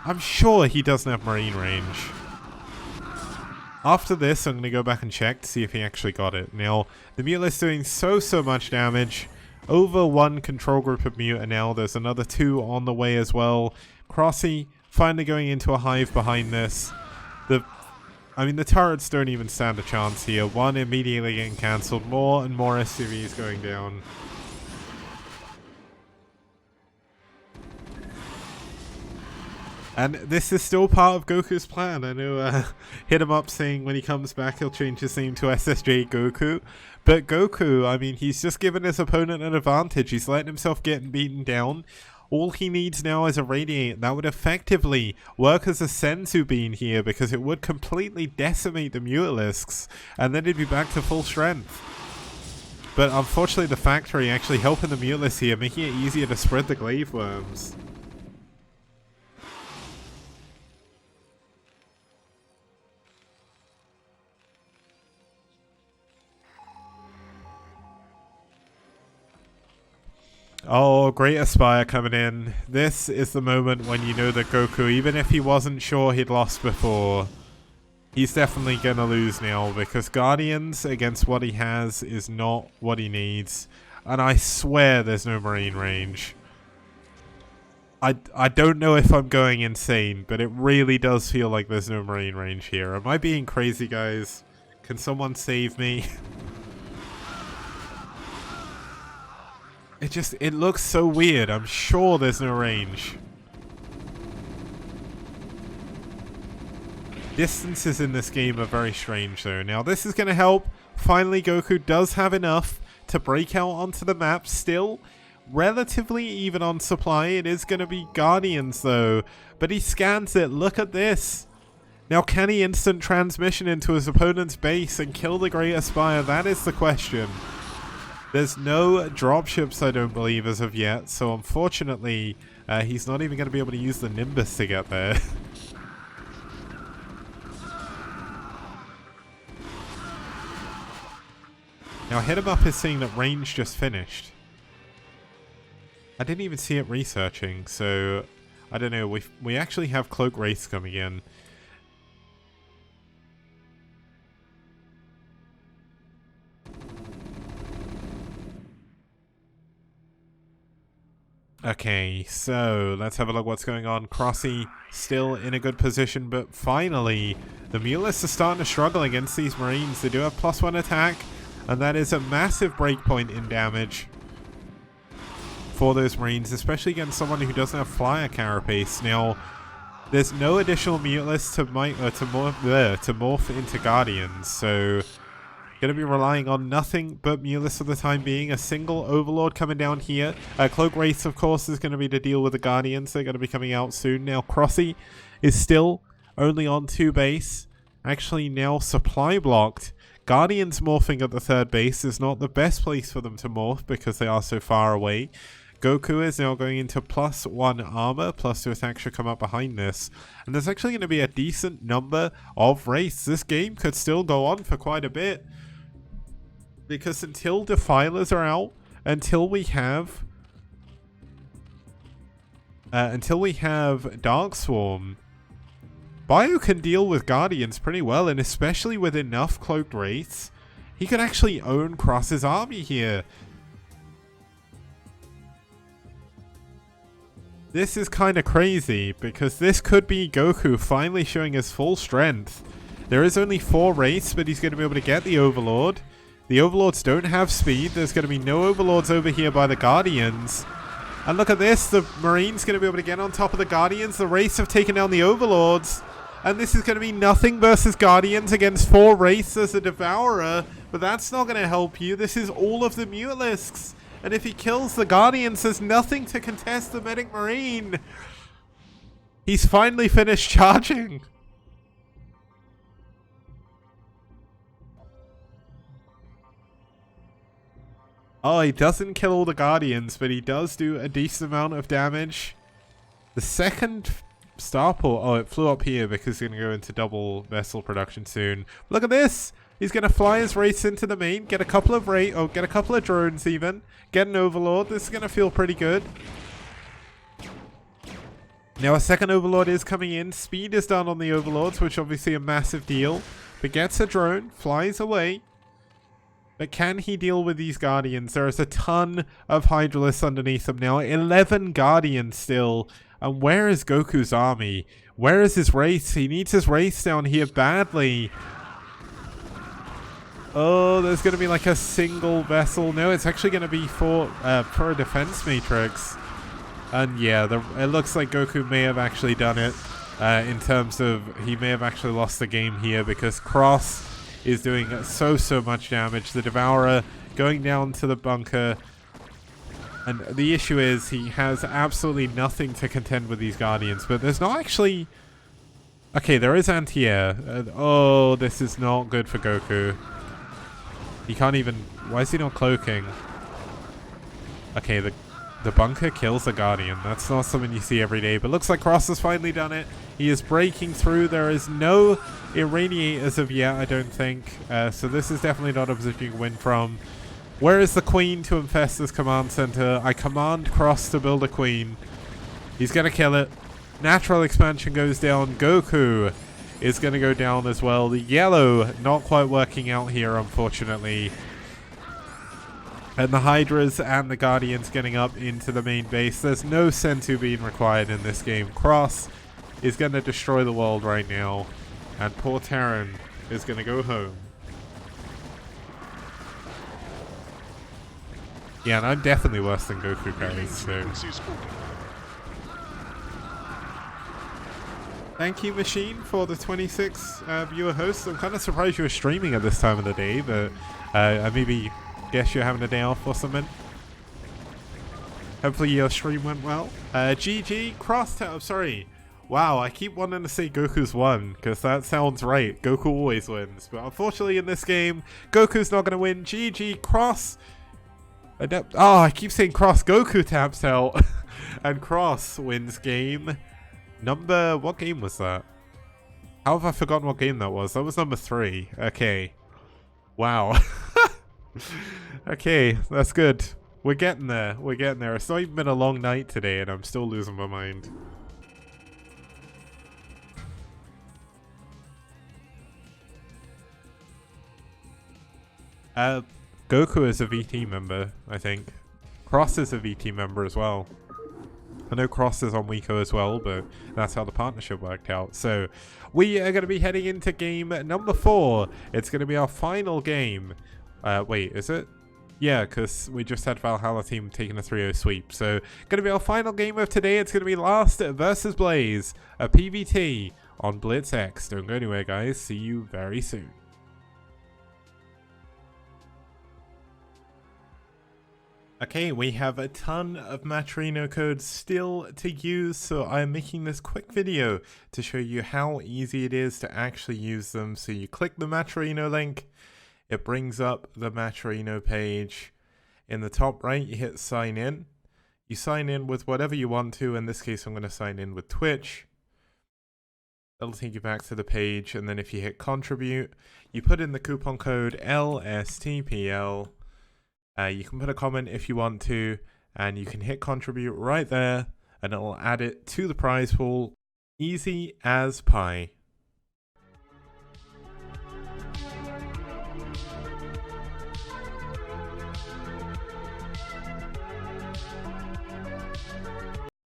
I'm sure he doesn't have Marine range. After this, I'm going to go back and check to see if he actually got it. Now, the Mutalist doing so much damage. Over 1 control group of Muta now. There's another 2 on the way as well. Crossy finally going into a hive behind this. I mean, the turrets don't even stand a chance here. 1 immediately getting cancelled. More and more SCVs going down. And this is still part of Goku's plan. I know Hit 'em Up saying when he comes back he'll change his name to SSJ Goku. But Goku, I mean, he's just given his opponent an advantage. He's letting himself get beaten down. All he needs now is a Radiate. That would effectively work as a Senzu Bean here, because it would completely decimate the Mutalisks, and then he'd be back to full strength. But unfortunately the factory actually helping the Mutalisks here, making it easier to spread the glaive worms. Oh, Great Aspire coming in. This is the moment when you know that Goku, even if he wasn't sure he'd lost before, he's definitely going to lose now, because Guardians against what he has is not what he needs. And I swear there's no Marine range. I don't know if I'm going insane, but it really does feel like there's no Marine range here. Am I being crazy, guys? Can someone save me? It looks so weird. I'm sure there's no range. Distances in this game are very strange though. Now this is going to help. Finally, Goku does have enough to break out onto the map. Still relatively even on supply. It is going to be Guardians though. But he scans it. Look at this. Now can he instant transmission into his opponent's base and kill the Great Aspire? That is the question. There's no dropships, I don't believe, as of yet. So unfortunately, he's not even going to be able to use the Nimbus to get there. Now Hit 'em Up is saying that range just finished. I didn't even see it researching, so I don't know. We actually have Cloak Race coming in. Okay, so let's have a look what's going on. Crossy still in a good position, but finally the Mutalists are starting to struggle against these Marines. They do have +1 attack, and that is a massive breakpoint in damage for those Marines, especially against someone who doesn't have Flyer Carapace. Now, there's no additional Mutalists to morph into Guardians, so going to be relying on nothing but Mutalists for the time being. A single Overlord coming down here. Cloak Race, of course, is going to be to deal with the Guardians. They're going to be coming out soon. Now, Crossy is still only on 2 base. Actually, now supply blocked. Guardians morphing at the 3rd base is not the best place for them to morph because they are so far away. Goku is now going into +1 armor, +2 attack should come up behind this. And there's actually going to be a decent number of wraiths. This game could still go on for quite a bit. Because until Defilers are out, until we have Dark Swarm, Bio can deal with Guardians pretty well, and especially with enough Cloaked Wraiths, he could actually own Cross's army here. This is kind of crazy, because this could be Goku finally showing his full strength. There is only 4 Wraiths, but he's going to be able to get the Overlord. The Overlords don't have speed. There's going to be no Overlords over here by the Guardians. And look at this. The Marine's going to be able to get on top of the Guardians. The Wraiths have taken down the Overlords. And this is going to be nothing versus Guardians against 4 Wraiths as a Devourer. But that's not going to help you. This is all of the Mutalisks. And if he kills the Guardians, there's nothing to contest the Medic Marine. He's finally finished charging. Oh, he doesn't kill all the Guardians, but he does do a decent amount of damage. The second Starport, oh, it flew up here because he's going to go into double vessel production soon. Look at this! He's going to fly his Wraiths into the main, get a couple of get a couple of drones even, get an Overlord. This is going to feel pretty good. Now a second Overlord is coming in. Speed is done on the Overlords, which obviously a massive deal. But gets a drone, flies away. But can he deal with these Guardians? There is a ton of Hydralisks underneath him now. 11 Guardians still. And where is Goku's army? Where is his Wraiths? He needs his Wraiths down here badly. Oh, there's going to be like a single vessel. No, it's actually going to be for a defense matrix. And yeah, it looks like Goku may have actually done it. In terms of, he may have actually lost the game here because Cross is doing so much damage. The Devourer going down to the bunker. And the issue is he has absolutely nothing to contend with these Guardians. But there's not actually... Okay, there is anti-air. Oh, this is not good for Goku. He can't even... Why is he not cloaking? Okay, the bunker kills the Guardian. That's not something you see every day. But looks like Cross has finally done it. He is breaking through. There is no Irradiators of yet, I don't think. So this is definitely not a position you can win from. Where is the Queen to infest this command center? I command Cross to build a Queen. He's going to kill it. Natural expansion goes down. Goku is going to go down as well. The yellow not quite working out here, unfortunately. And the Hydras and the Guardians getting up into the main base. There's no Sentu being required in this game. Cross is going to destroy the world right now. And poor Terran is going to go home. Yeah, and I'm definitely worse than Goku, guys, so... Thank you, Machine, for the 26 viewer host. I'm kind of surprised you were streaming at this time of the day, but I maybe guess you're having a day off or something. Hopefully your stream went well. GG, Crosstown, sorry. Wow, I keep wanting to say Goku's won, because that sounds right. Goku always wins. But unfortunately in this game, Goku's not going to win. GG, Cross... Oh, I keep saying Cross. Goku taps out. And Cross wins game. What game was that? How have I forgotten what game that was? That was number 3. Okay. Wow. Okay, that's good. We're getting there. We're getting there. It's not even been a long night today and I'm still losing my mind. Goku is a VT member, I think. Cross is a VT member as well. I know Cross is on Wiko as well, but that's how the partnership worked out. So, we are going to be heading into game number 4. It's going to be our final game. Wait, is it? Yeah, because we just had Valhalla team taking a 3-0 sweep. So, going to be our final game of today. It's going to be Last versus Blaze, a PVT on Blitz X. Don't go anywhere, guys. See you very soon. Okay, we have a ton of Matrino codes still to use, so I'm making this quick video to show you how easy it is to actually use them. So you click the Matrino link, it brings up the Matrino page. In the top right, you hit sign in. You sign in with whatever you want to. In this case, I'm going to sign in with Twitch. That'll take you back to the page, and then if you hit contribute, you put in the coupon code LSTPL. You can put a comment if you want to, and you can hit contribute right there, and it will add it to the prize pool. Easy as pie.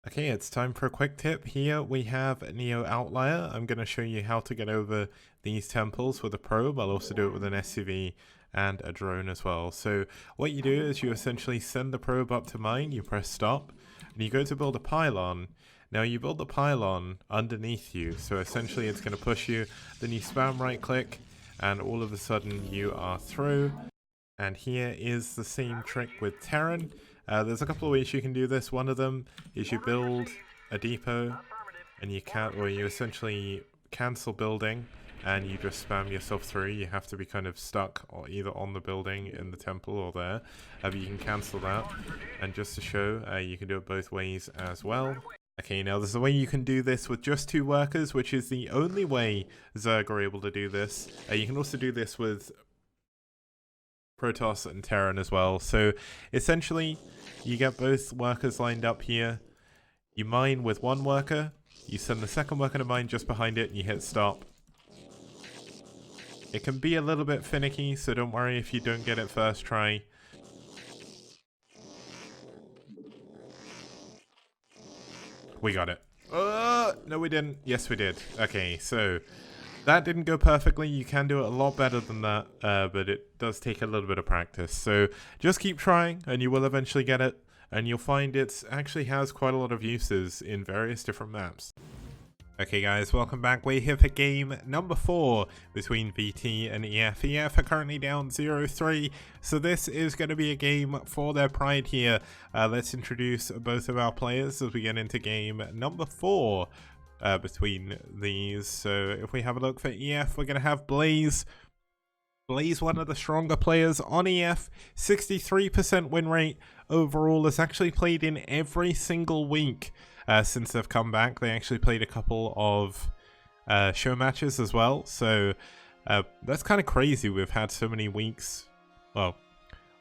Okay, it's time for a quick tip. Here we have Neo Outlier. I'm going to show you how to get over these temples with a probe. I'll also do it with an SUV and a drone as well. So what you do is you essentially send the probe up to mine, you press stop, and you go to build a pylon. Now you build the pylon underneath you, so essentially it's going to push you, then you spam right click, and all of a sudden you are through. And here is the same trick with Terran. There's a couple of ways you can do this. One of them is you build a depot, and you essentially cancel building, and you just spam yourself through. You have to be kind of stuck or either on the building in the temple or there. But you can cancel that. And just to show, you can do it both ways as well. Okay, now there's a way you can do this with just 2 workers, which is the only way Zerg are able to do this. You can also do this with Protoss and Terran as well. So essentially, you get both workers lined up here. You mine with 1 worker. You send the second worker to mine just behind it, and you hit stop. It can be a little bit finicky, so don't worry if you don't get it first try. We got it. No we didn't. Yes we did. Okay, so that didn't go perfectly. You can do it a lot better than that, but it does take a little bit of practice. So just keep trying, and you will eventually get it. And you'll find it actually has quite a lot of uses in various different maps. Okay guys, welcome back. We're here for game number 4 between VT and EF. EF are currently down 0-3, so this is going to be a game for their pride here. Let's introduce both of our players as we get into game number 4 between these. So if we have a look for EF, we're going to have Blaze. Blaze, one of the stronger players on EF, 63% win rate overall, has actually played in every single week. Since they've come back. They actually played a couple of show matches as well, so that's kind of crazy. We've had so many weeks. Well,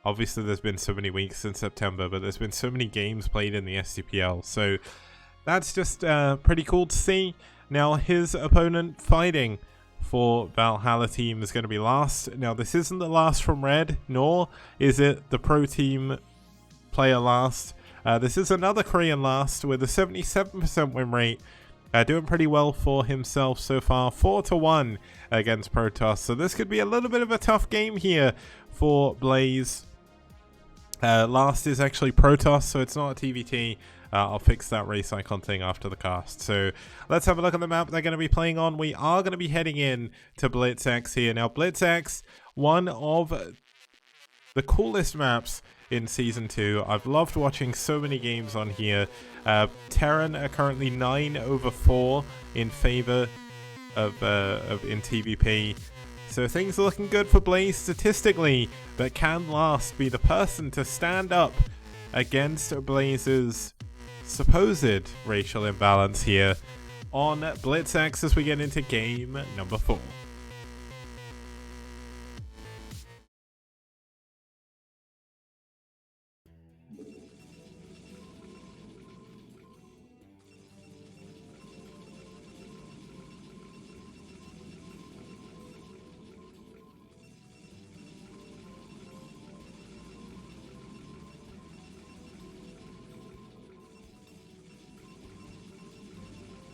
obviously there's been so many weeks since September, but there's been so many games played in the STPL, so that's just pretty cool to see. Now his opponent fighting for Valhalla team is going to be last. Now, this isn't the last from red, nor is it the pro team player last. This is another Korean last with a 77% win rate. Doing pretty well for himself so far. 4-1 against Protoss. So this could be a little bit of a tough game here for Blaze. Last is actually Protoss, so it's not a TVT. I'll fix that race icon thing after the cast. So let's have a look at the map they're going to be playing on. We are going to be heading in to BlitzX here. Now, BlitzX, one of the coolest maps in Season 2. I've loved watching so many games on here. Terran are currently 9/4 in favor of in TVP. So things are looking good for Blaze statistically, but can Last be the person to stand up against Blaze's supposed racial imbalance here on BlitzX as we get into game number 4.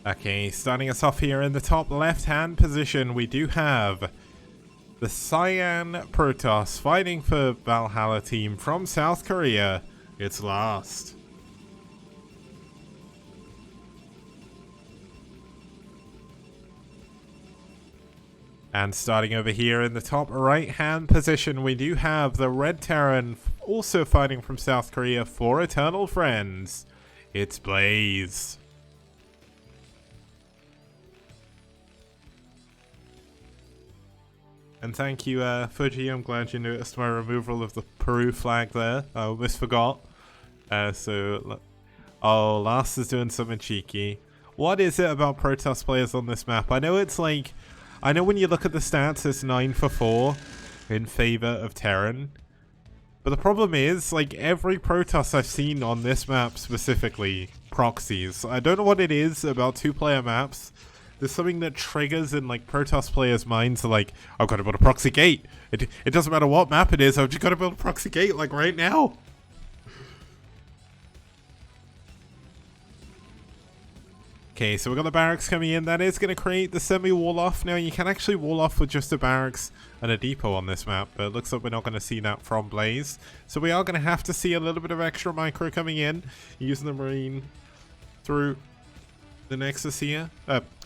Okay, starting us off here in the top left-hand position, we do have the Cyan Protoss fighting for Valhalla team from South Korea. It's Last. And starting over here in the top right-hand position, we do have the Red Terran also fighting from South Korea for Eternal Friends. It's Blaze. And thank you, Fuji. I'm glad you noticed my removal of the Peru flag there. I almost forgot. Oh, Last is doing something cheeky. What is it about Protoss players on this map? I know it's like, I know when you look at the stats, it's 9-4 in favor of Terran. But the problem is, like, every Protoss I've seen on this map specifically, proxies. I don't know what it is about two-player maps. There's something that triggers in, like, Protoss players' minds, like, I've got to build a proxy gate. It doesn't matter what map it is, I've just got to build a proxy gate, like, right now. Okay, so we've got the barracks coming in. That is going to create the semi-wall off. Now, you can actually wall off with just a barracks and a depot on this map, but it looks like we're not going to see that from Blaze. So we are going to have to see a little bit of extra micro coming in, using the Marine through the Nexus here.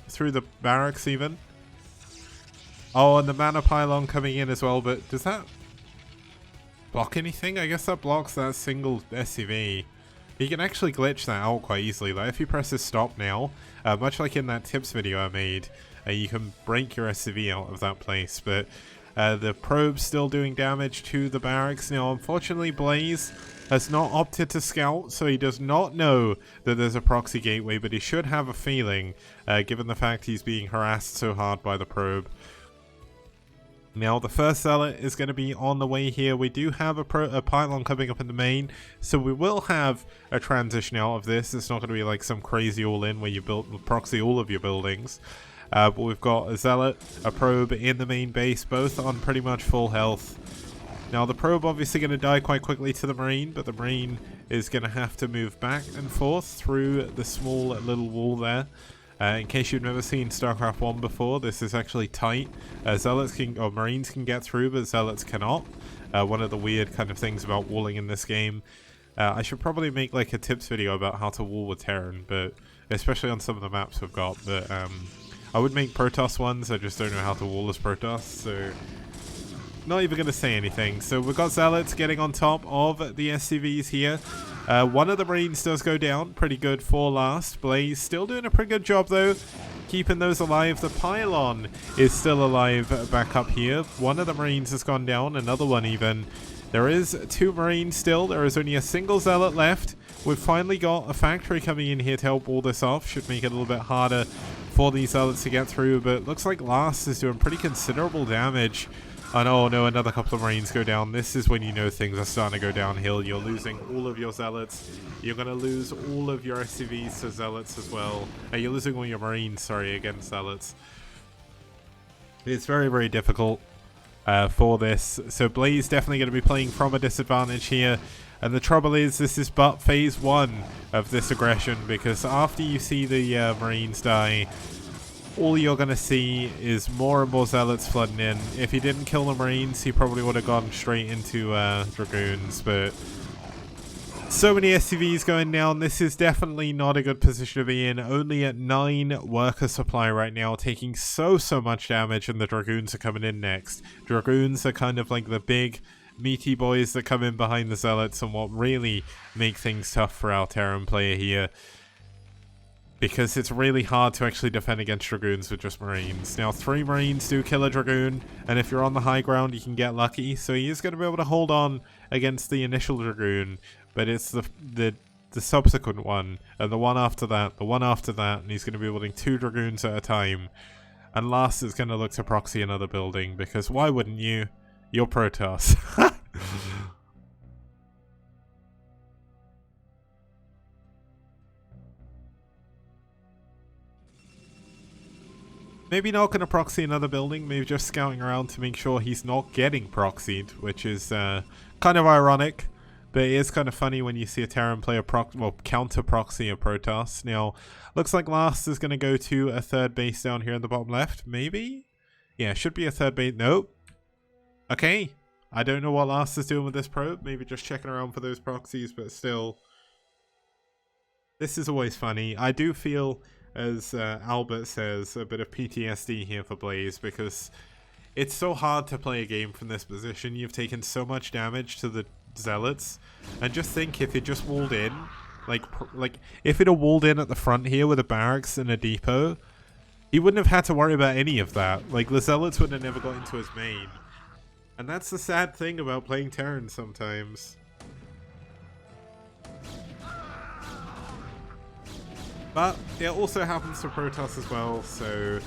Through the barracks even. Oh, and the mana pylon coming in as well, but does that block anything? I guess that blocks that single SCV. You can actually glitch that out quite easily. Like if you press this stop now, much like in that tips video I made, you can break your SCV out of that place, but the probe's still doing damage to the barracks. Now, unfortunately, Blaze has not opted to scout, so he does not know that there's a proxy gateway, but he should have a feeling, given the fact he's being harassed so hard by the probe. Now, the first zealot is going to be on the way here. We do have a pylon coming up in the main, so we will have a transition out of this. It's not going to be like some crazy all-in where you proxy all of your buildings. But we've got a zealot, a probe in the main base, both on pretty much full health. Now, the probe obviously going to die quite quickly to the Marine, but the Marine is going to have to move back and forth through the small little wall there. In case you've never seen StarCraft 1 before, this is actually tight. Marines can get through, but Zealots cannot. One of the weird kind of things about walling in this game. I should probably make like a tips video about how to wall with Terran, but especially on some of the maps we've got. But I would make Protoss ones, I just don't know how to wall as Protoss, so not even going to say anything. So we've got Zealots getting on top of the SCVs here. One of the Marines does go down, pretty good for Last. Blaze still doing a pretty good job though, keeping those alive. The pylon is still alive back up here. One of the Marines has gone down, another one even. There is 2 Marines still, there is only a single Zealot left. We've finally got a factory coming in here to help wall this off. Should make it a little bit harder for these Zealots to get through, but it looks like Last is doing pretty considerable damage. And oh no, another couple of Marines go down. This is when you know things are starting to go downhill. You're losing all of your Zealots. You're going to lose all of your SCVs to Zealots as well. You're losing all your Marines, sorry, against Zealots. It's very, very difficult for this. So Blaze definitely going to be playing from a disadvantage here. And the trouble is, this is but phase 1 of this aggression, because after you see the Marines die, all you're going to see is more and more Zealots flooding in. If he didn't kill the Marines, he probably would have gone straight into Dragoons, but so many SCVs going down. This is definitely not a good position to be in. Only at 9 worker supply right now, taking so much damage, and the Dragoons are coming in next. Dragoons are kind of like the big meaty boys that come in behind the Zealots, and what really make things tough for our Terran player here, because it's really hard to actually defend against Dragoons with just Marines. Now 3 Marines do kill a Dragoon, and if you're on the high ground you can get lucky, so he is going to be able to hold on against the initial Dragoon, but it's the subsequent one, and the one after that, the one after that, and he's going to be building 2 Dragoons at a time. And last is going to look to proxy another building, because why wouldn't you? You're Protoss. Maybe not going to proxy another building, maybe just scouting around to make sure he's not getting proxied, which is kind of ironic. But it is kind of funny when you see a Terran play a counter proxy a Protoss. Now, looks like last is going to go to a 3rd base down here in the bottom left, maybe? Yeah, should be a 3rd base. Nope. Okay. I don't know what last is doing with this probe. Maybe just checking around for those proxies, but still. This is always funny. I do feel, as Albert says, a bit of PTSD here for Blaze, because it's so hard to play a game from this position. You've taken so much damage to the Zealots, and just think if it just walled in, like if it had walled in at the front here with a barracks and a depot, he wouldn't have had to worry about any of that. Like, the Zealots would have never got into his main. And that's the sad thing about playing Terran sometimes. But it also happens to Protoss as well, so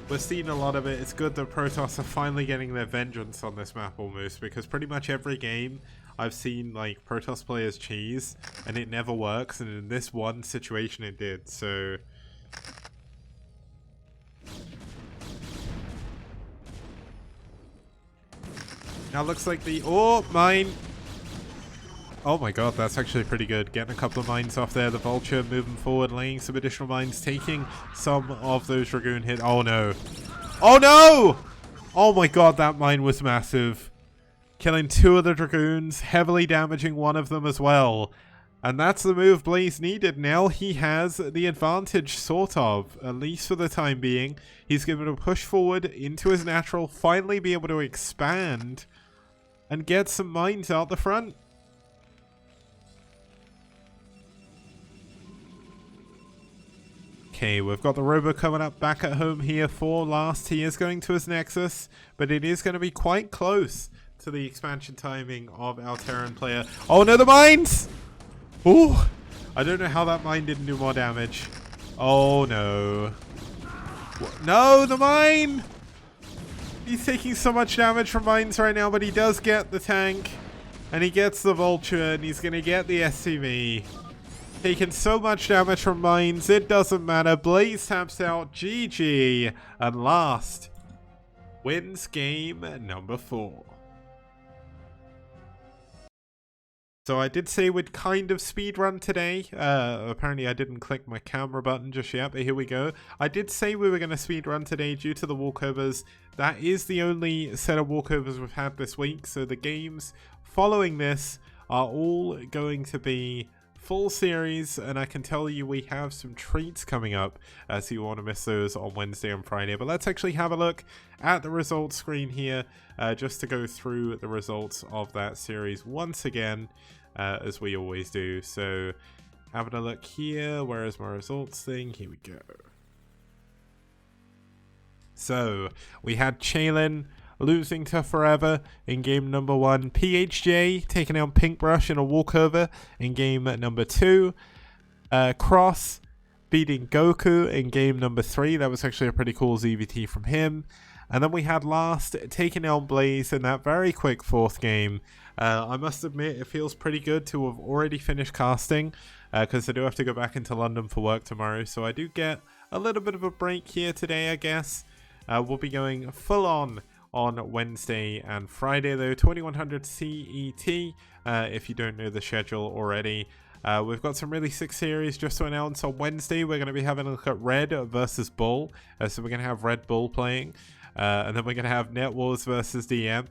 we're seeing a lot of it. It's good that Protoss are finally getting their vengeance on this map almost, because pretty much every game I've seen like Protoss players cheese and it never works, and in this one situation it did, so now looks like the mine. Oh my god, that's actually pretty good. Getting a couple of mines off there. The Vulture moving forward, laying some additional mines, taking some of those Dragoon hit. Oh no. Oh no! Oh my god, that mine was massive. Killing 2 of the Dragoons, heavily damaging one of them as well. And that's the move Blaze needed. Now he has the advantage, sort of, at least for the time being. He's going to push forward into his natural, finally be able to expand and get some mines out the front. Okay, we've got the Robo coming up back at home here for last. He is going to his Nexus, but it is going to be quite close to the expansion timing of our Terran player. Oh no, the mines! Ooh, I don't know how that mine didn't do more damage. Oh no. No, the mine! He's taking so much damage from mines right now, but he does get the tank. And he gets the Vulture, and he's going to get the SCV. Taking so much damage from mines, it doesn't matter. Blaze taps out, GG, and last wins game number 4. So I did say we'd kind of speedrun today. Apparently I didn't click my camera button just yet, but here we go. I did say we were going to speedrun today due to the walkovers. That is the only set of walkovers we've had this week, so the games following this are all going to be full series, and I can tell you we have some treats coming up, so you want to miss those on Wednesday and Friday. But let's actually have a look at the results screen here, just to go through the results of that series once again, as we always do. So having a look here, where is my results thing? Here we go. So we had Chalin losing to Forever in game number 1. PHJ taking out Pinkbrush in a walkover in game number 2. Cross beating Goku in game number 3. That was actually a pretty cool ZVT from him. And then we had Last taking out Blaze in that very quick 4th game. I must admit, it feels pretty good to have already finished casting, because I do have to go back into London for work tomorrow. So I do get a little bit of a break here today, I guess. We'll be going full on Wednesday and Friday, though, 2100 CET, if you don't know the schedule already. We've got some really sick series just to announce. On Wednesday, we're going to be having a look at Red versus Bull. So we're going to have Red Bull playing. And then we're going to have Net Wars versus DM.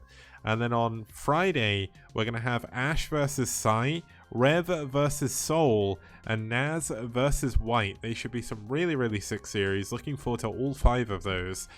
And then on Friday, we're going to have Ash versus Sai, Rev versus Soul, and Naz versus White. They should be some really, really sick series. Looking forward to all 5 of those.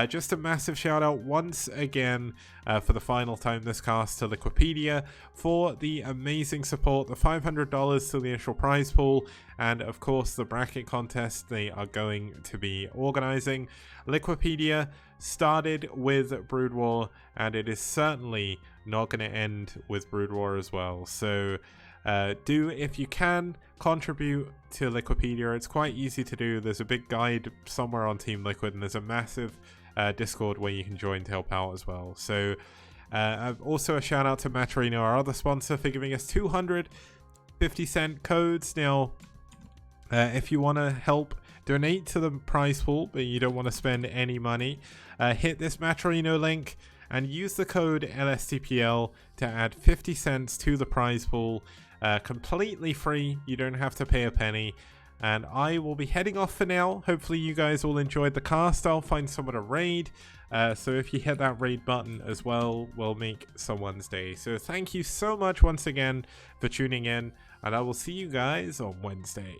Just a massive shout out once again for the final time this cast to Liquipedia for the amazing support, the $500 to the initial prize pool, and of course the bracket contest they are going to be organizing. Liquipedia started with Brood War, and it is certainly not going to end with Brood War as well. So do, if you can, contribute to Liquipedia. It's quite easy to do. There's a big guide somewhere on Team Liquid, and there's a massive Discord where you can join to help out as well. So also a shout out to Matrino, our other sponsor, for giving us 250-cent codes. Now, if you want to help donate to the prize pool, but you don't want to spend any money, hit this Matrino link and use the code LSTPL to add 50 cents to the prize pool. Completely free. You don't have to pay a penny. And I will be heading off for now. Hopefully you guys all enjoyed the cast. I'll find someone to raid. So if you hit that raid button as well, we'll make someone's day. So thank you so much once again for tuning in. And I will see you guys on Wednesday.